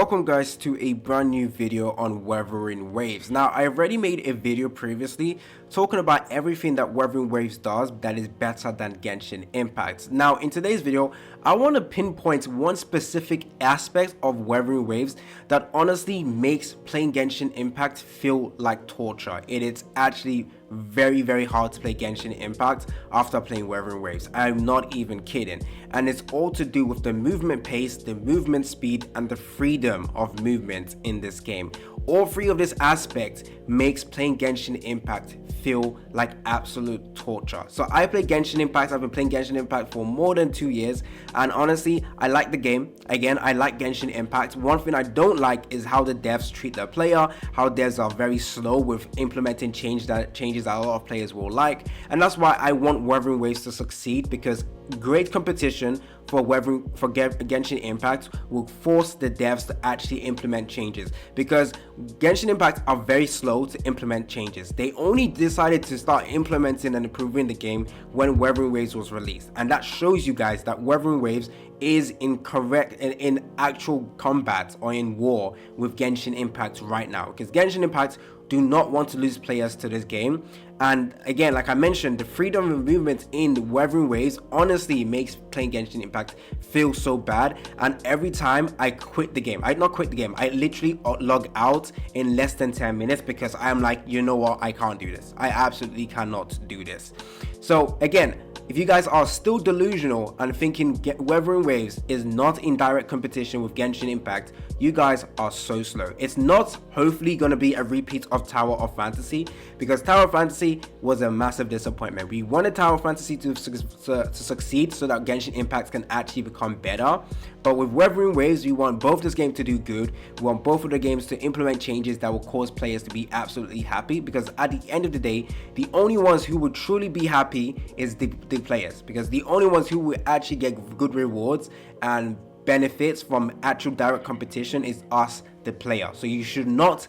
Welcome guys to a brand new video on Wuthering Waves. Now I already made a video previously talking about everything that Wuthering Waves does that is better than Genshin Impact. Now in today's video I want to pinpoint one specific aspect of Wuthering Waves that honestly makes playing Genshin Impact feel like torture. It is actually very hard to play Genshin Impact after playing Wuthering Waves. I'm not even kidding, and it's all to do with the movement pace, the movement speed, and the freedom of movement in this game. All three of these aspects makes playing Genshin Impact feel like absolute torture. So I play Genshin Impact. I've been playing Genshin Impact for more than 2 years, and honestly I like the game. Again, I like Genshin Impact. One thing I don't like is how the devs treat their player, how devs are very slow with implementing changes that a lot of players will like, and that's why I want Wuthering Waves to succeed, because great competition for Genshin Impact will force the devs to actually implement changes, because Genshin Impact are very slow to implement changes. They only decided to start implementing and improving the game when Wuthering Waves was released, and that shows you guys that Wuthering Waves is incorrect in actual combat or in war with Genshin Impact right now, because Genshin Impact do not want to lose players to this game. And again, like I mentioned, the freedom of movement in the Wuthering Waves honestly makes playing Genshin Impact feel so bad. And every time I quit the game, I literally log out in less than 10 minutes because I'm like, you know what, I can't do this. I absolutely cannot do this. So again, if you guys are still delusional and thinking Wuthering Waves is not in direct competition with Genshin Impact, you guys are so slow. It's not hopefully going to be a repeat of Tower of Fantasy, because Tower of Fantasy was a massive disappointment. We wanted Tower of Fantasy to succeed so that Genshin Impact can actually become better. But with Wuthering Waves, we want both this game to do good. We want both of the games to implement changes that will cause players to be absolutely happy, because at the end of the day, the only ones who would truly be happy is the players, because the only ones who will actually get good rewards and benefits from actual direct competition is us, the player. So you should not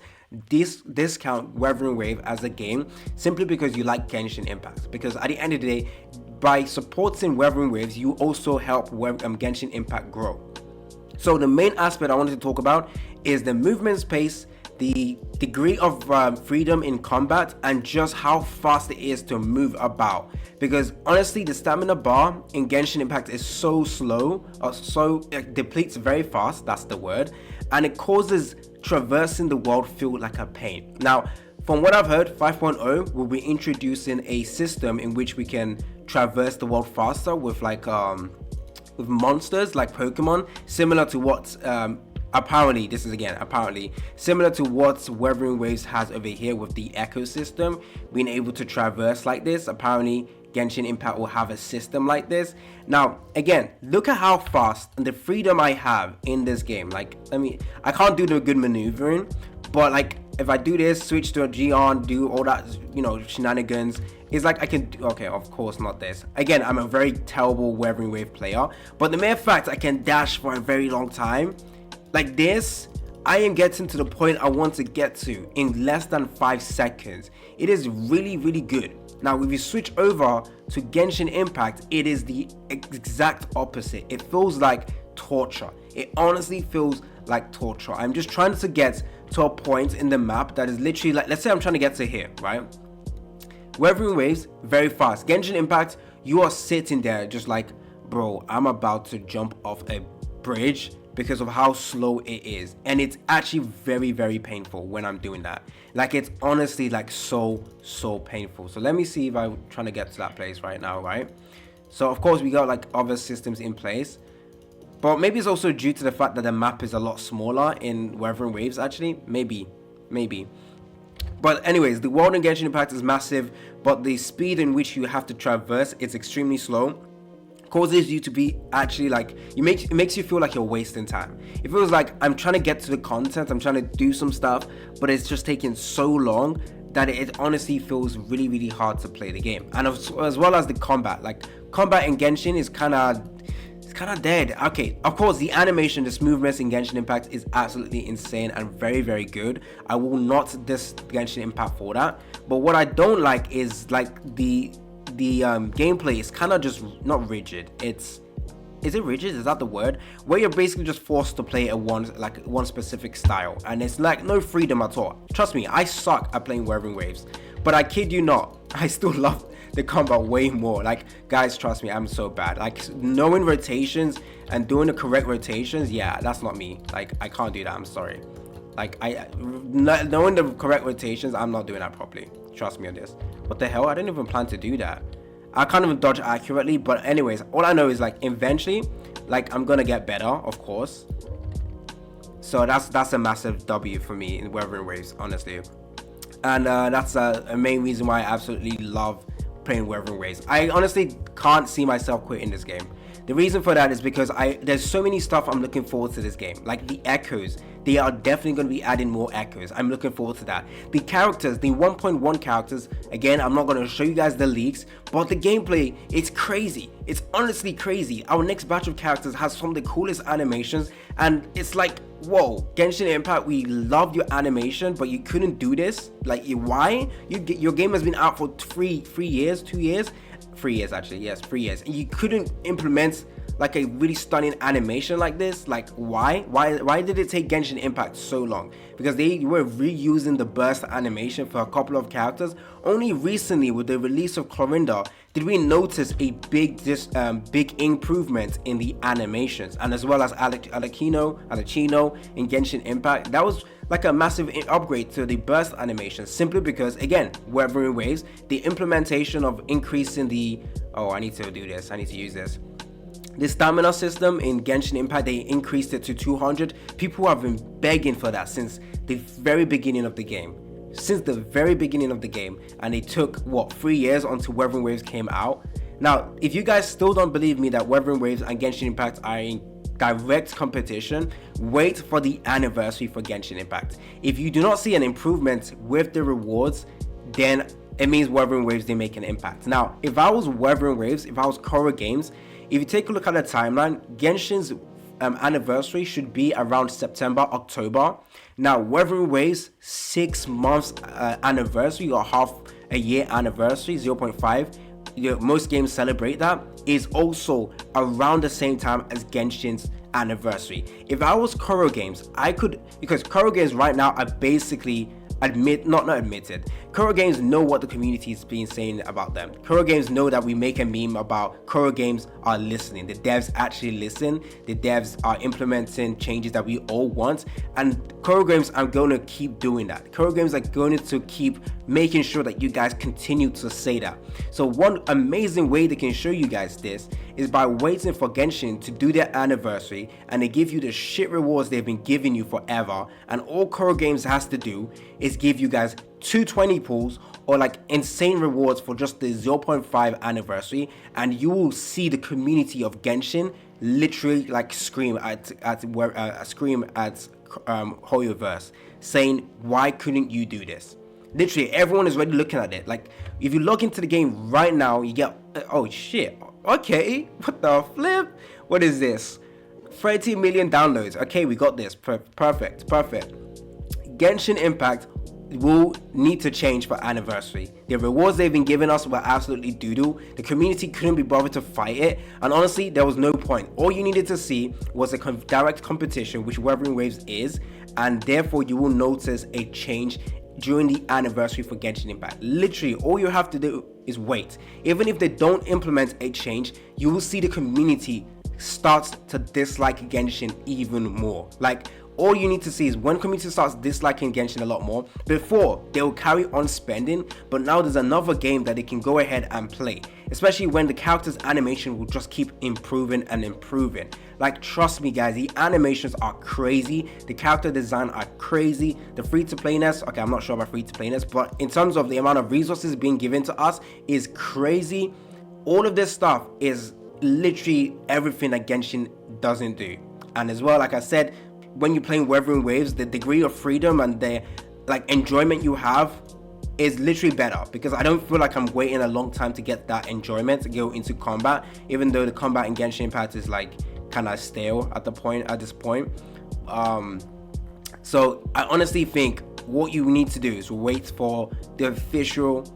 discount Wuthering Wave as a game simply because you like Genshin Impact, because at the end of the day, by supporting Wuthering Waves, you also help Genshin Impact grow. So the main aspect I wanted to talk about is the movement space, the degree of freedom in combat, and just how fast it is to move about. Because honestly, the stamina bar in Genshin Impact is so slow, it depletes very fast, that's the word, and it causes traversing the world feel like a pain. Now, from what I've heard, 5.0 will be introducing a system in which we can traverse the world faster with with monsters like Pokemon, similar to what apparently similar to what Wuthering Waves has over here with the ecosystem, being able to traverse like this. Apparently Genshin Impact will have a system like this. Now again, look at how fast and the freedom I have in this game. Like, I can't do the good maneuvering, but like if I do this, switch to a G-on, do all that, shenanigans, it's like I can do, okay, of course not this. Again, I'm a very terrible Wuthering Wave player, but the mere fact I can dash for a very long time like this, I am getting to the point I want to get to in less than 5 seconds. It is really good. Now if you switch over to Genshin Impact, it is the exact opposite. It feels like torture. It honestly feels like torture. I'm just trying to get to a point in the map that is literally like, let's say I'm trying to get to here, right? Wuthering Waves, very fast. Genshin Impact, you are sitting there just like, bro, I'm about to jump off a bridge because of how slow it is, and it's actually very painful when I'm doing that. Like, it's honestly like so painful. So let me see if I'm trying to get to that place right now, right? So of course we got like other systems in place, but maybe it's also due to the fact that the map is a lot smaller in Wuthering Waves. Actually, maybe. But anyways, the world in Genshin Impact is massive, but the speed in which you have to traverse is extremely slow. Causes you to be actually like, it makes you feel like you're wasting time. It feels like I'm trying to get to the content, I'm trying to do some stuff, but it's just taking so long that it honestly feels really hard to play the game. And as well as the combat, like combat in Genshin is kind of dead. Okay, of course the animation, the smoothness in Genshin Impact is absolutely insane and very good. I will not diss Genshin Impact for that, but what I don't like is like the gameplay is kind of just not rigid. It's is it rigid? Is that the word? Where you're basically just forced to play one specific style, and it's like no freedom at all. Trust me, I suck at playing Wuthering Waves, but I kid you not, I still love the combat way more. Like, guys, trust me, I'm so bad. Like, knowing rotations and doing the correct rotations, yeah, that's not me. Like, I can't do that, I'm sorry. Like, knowing the correct rotations, I'm not doing that properly. Trust me on this. What the hell? I didn't even plan to do that. I can't even dodge accurately, but anyways, all I know is like eventually, like, I'm gonna get better, of course. So that's a massive W for me in Wuthering Waves, honestly. And that's a main reason why I absolutely love playing Wuthering Waves. I honestly can't see myself quitting this game. The reason for that is because there's so many stuff I'm looking forward to this game. Like the echoes, they are definitely going to be adding more echoes. I'm looking forward to that. The characters, the 1.1 characters, again, I'm not going to show you guys the leaks, but the gameplay, it's crazy. It's honestly crazy. Our next batch of characters has some of the coolest animations, and it's like, whoa, Genshin Impact, we loved your animation, but you couldn't do this. Like, why? Your game has been out for 3 years, 2 years. 3 years actually, yes, 3 years, and you couldn't implement like a really stunning animation like this. Like, why did it take Genshin Impact so long? Because they were reusing the burst animation for a couple of characters. Only recently, with the release of Clorinda, did we notice a big improvement in the animations, and as well as Alecchino in Genshin Impact. That was like a massive upgrade to the burst animation, simply because, again, Wuthering Waves, the implementation of increasing the I need to use this. The stamina system in Genshin Impact, they increased it to 200. People have been begging for that since the very beginning of the game. And it took, what, 3 years until Wuthering Waves came out. Now, if you guys still don't believe me that Wuthering Waves and Genshin Impact are in direct competition, wait for the anniversary for Genshin Impact. If you do not see an improvement with the rewards, then it means Wuthering Waves didn't make an impact. Now, if I was Wuthering Waves, if I was Korra Games, if you take a look at the timeline, Genshin's anniversary should be around September, October. Now, Wuthering Waves 6 months anniversary, or half a year anniversary, 0.5. Most games celebrate that, is also around the same time as Genshin's anniversary. If I was Korra Games, I could, because Korra Games right now are basically not admitted. Korra Games know what the community is being saying about them. Korra Games know that we make a meme about Korra Games are listening. The devs actually listen. The devs are implementing changes that we all want, and Korra Games are going to keep doing that. Korra Games are going to keep making sure that you guys continue to say that. So one amazing way they can show you guys this is by waiting for Genshin to do their anniversary, and they give you the shit rewards they've been giving you forever, and all Korra Games has to do is give you guys 220 pools or like insane rewards for just the 0.5 anniversary, and you will see the community of Genshin literally like scream at Hoyoverse, saying, why couldn't you do this? Literally everyone is already looking at it. Like, if you log into the game right now, you get, oh shit, okay, what the flip? What is this? 30 million downloads. Okay, we got this. Perfect. Genshin Impact will need to change for anniversary. The rewards they've been giving us were absolutely doo-doo. The community couldn't be bothered to fight it, and honestly, there was no point. All you needed to see was a direct competition, which Wuthering Waves is, and therefore you will notice a change during the anniversary for Genshin Impact. Literally, all you have to do is wait. Even if they don't implement a change, you will see the community starts to dislike Genshin even more. Like, all you need to see is when community starts disliking Genshin a lot more, before they will carry on spending, but now there's another game that they can go ahead and play, especially when the character's animation will just keep improving and improving. Like, trust me guys, the animations are crazy, the character design are crazy, the free-to-playness, okay, I'm not sure about free-to-playness, but in terms of the amount of resources being given to us is crazy. All of this stuff is literally everything that Genshin doesn't do. And as well, like I said, when you're playing Wuthering Waves, the degree of freedom and the like enjoyment you have is literally better, because I don't feel like I'm waiting a long time to get that enjoyment to go into combat, even though the combat in Genshin Impact is like kind of stale at this point. So I honestly think what you need to do is wait for the official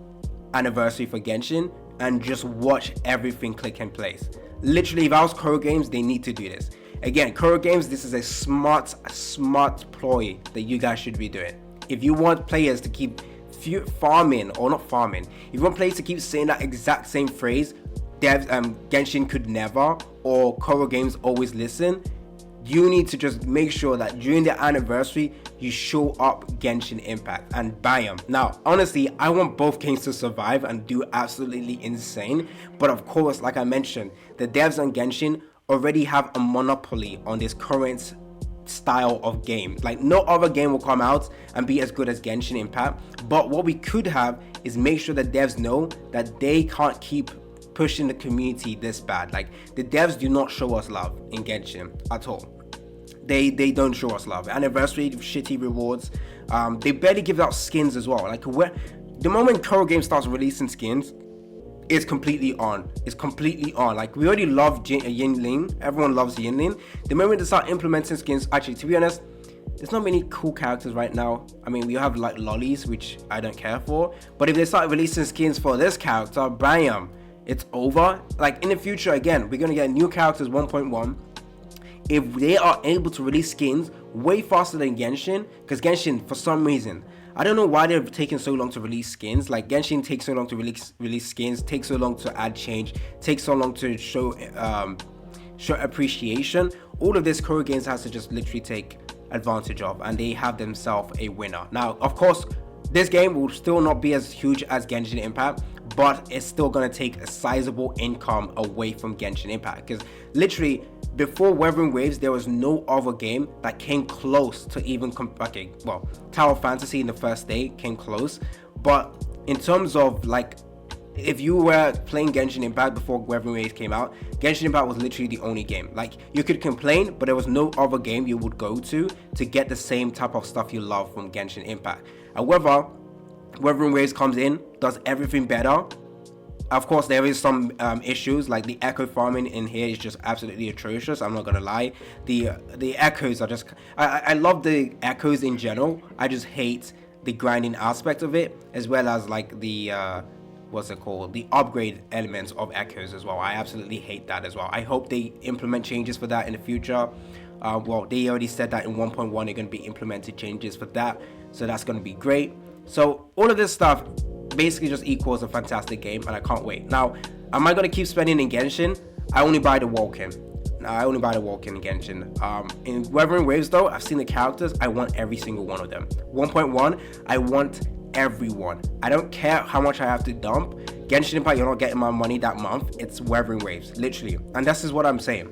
anniversary for Genshin, and just watch everything click in place. Literally, if I was Kuro Games, they need to do this. Again, Kuro Games, this is a smart ploy that you guys should be doing. If you want players to keep farming, or not farming, if you want players to keep saying that exact same phrase, Genshin could never, or Kuro Games always listen, you need to just make sure that during the anniversary, you show up Genshin Impact and bam. Now, honestly, I want both games to survive and do absolutely insane. But of course, like I mentioned, the devs on Genshin already have a monopoly on this current style of game. Like, no other game will come out and be as good as Genshin Impact. But what we could have is make sure that devs know that they can't keep pushing the community this bad. Like, the devs do not show us love in Genshin at all. They don't show us love. Anniversary, shitty rewards. They barely give out skins as well. Like, the moment Kuro Games starts releasing skins, it's completely on. It's completely on. Like, we already love Yinling. Everyone loves Yinling. The moment they start implementing skins, actually, to be honest, there's not many cool characters right now. I mean, we have like lollies, which I don't care for. But if they start releasing skins for this character, bam, it's over. Like, in the future, again, we're gonna get new characters 1.1. If they are able to release skins way faster than Genshin, because Genshin, for some reason, I don't know why they're taking so long to release skins. Like, Genshin takes so long to release skins, takes so long to add change, takes so long to show appreciation. All of this Kuro Games has to just literally take advantage of, and they have themselves a winner. Now, of course, this game will still not be as huge as Genshin Impact, but it's still going to take a sizable income away from Genshin Impact, because literally before Wuthering Waves, there was no other game that came close to even Tower Fantasy in the first day came close, but in terms of, like, if you were playing Genshin Impact before Wuthering Waves came out, Genshin Impact was literally the only game. Like, you could complain, but there was no other game you would go to get the same type of stuff you love from Genshin Impact. However, Wuthering Waves comes in, does everything better. Of course, there is some issues, like the echo farming in here is just absolutely atrocious. I'm not gonna lie. The echoes are just, I love the echoes in general. I just hate the grinding aspect of it, as well as like the what's it called, the upgrade elements of echoes as well. I absolutely hate that as well. I hope they implement changes for that in the future. Well, they already said that in 1.1 they're going to be implemented changes for that, so that's going to be great. So all of this stuff basically just equals a fantastic game, and I can't wait. Now, am I going to keep spending in Genshin? I only buy the walk-in. I only buy the walk-in in Genshin. In Wuthering Waves though, I've seen the characters. I want every single one of them. 1.1, I want everyone. I don't care how much I have to dump. Genshin Impact, you're not getting my money that month. It's Wuthering Waves, literally. And this is what I'm saying.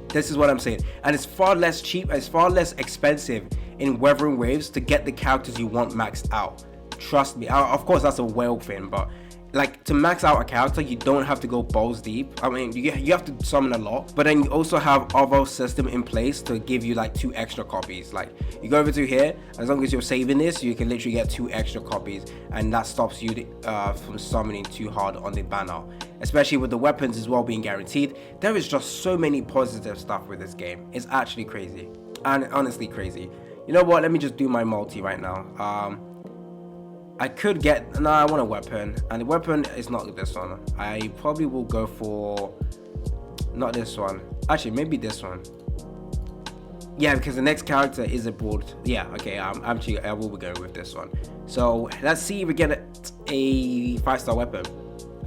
This is what I'm saying. And it's far less cheap, it's far less expensive in Wuthering Waves to get the characters you want maxed out. Trust me. Of course, that's a whale thing, but like, to max out a character, you don't have to go balls deep. I mean, you have to summon a lot, but then you also have other system in place to give you like 2 extra copies. Like, you go over to here, as long as you're saving this, you can literally get 2 extra copies, and that stops you from summoning too hard on the banner. Especially with the weapons as well being guaranteed. There is just so many positive stuff with this game. It's actually crazy, and honestly crazy. You know what? Let me just do my multi right now. I could get, no, I want a weapon, and the weapon is not this one. I probably will go for, not this one. Actually, maybe this one. Yeah, because the next character is a broad. Yeah, okay, I will be going with this one. So let's see if we get a 5-star weapon.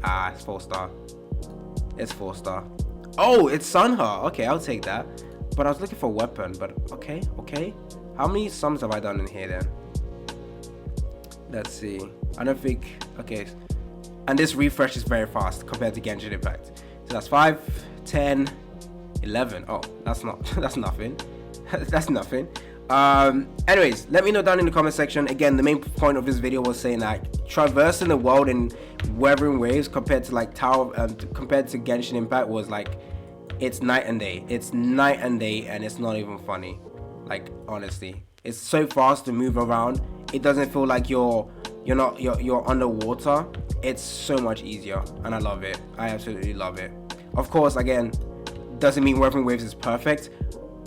It's 4-star. It's 4-star. Oh, it's Sunha. Okay, I'll take that. But I was looking for a weapon, but okay. How many sums have I done in here then? Let's see. I don't think, okay. And this refresh is very fast compared to Genshin Impact. So that's 5, 10, 11. Oh, that's nothing. That's nothing. Anyways, let me know down in the comment section. Again, the main point of this video was saying that traversing the world in Wuthering Waves compared to like compared to Genshin Impact was like, it's night and day. It's night and day, and it's not even funny. Like, honestly, it's so fast to move around. It doesn't feel like you're underwater. It's so much easier, and I love it. I absolutely love it. Of course, again, doesn't mean Wuthering Waves is perfect.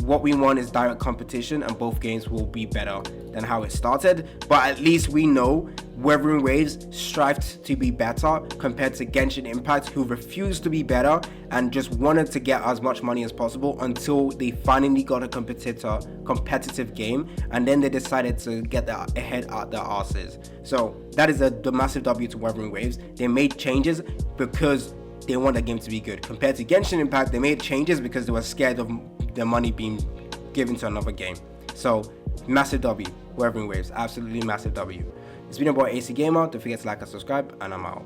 What we want is direct competition, and both games will be better than how it started. But at least we know Wuthering Waves strived to be better compared to Genshin Impact, who refused to be better and just wanted to get as much money as possible until they finally got a competitive game, and then they decided to get their head out their asses. So that is the massive W to Wuthering Waves. They made changes because they want the game to be good. Compared to Genshin Impact, they made changes because they were scared of their money being given to another game. So massive W, Wuthering Waves, absolutely massive W. It's been your boy AC Gamer. Don't forget to like and subscribe, and I'm out.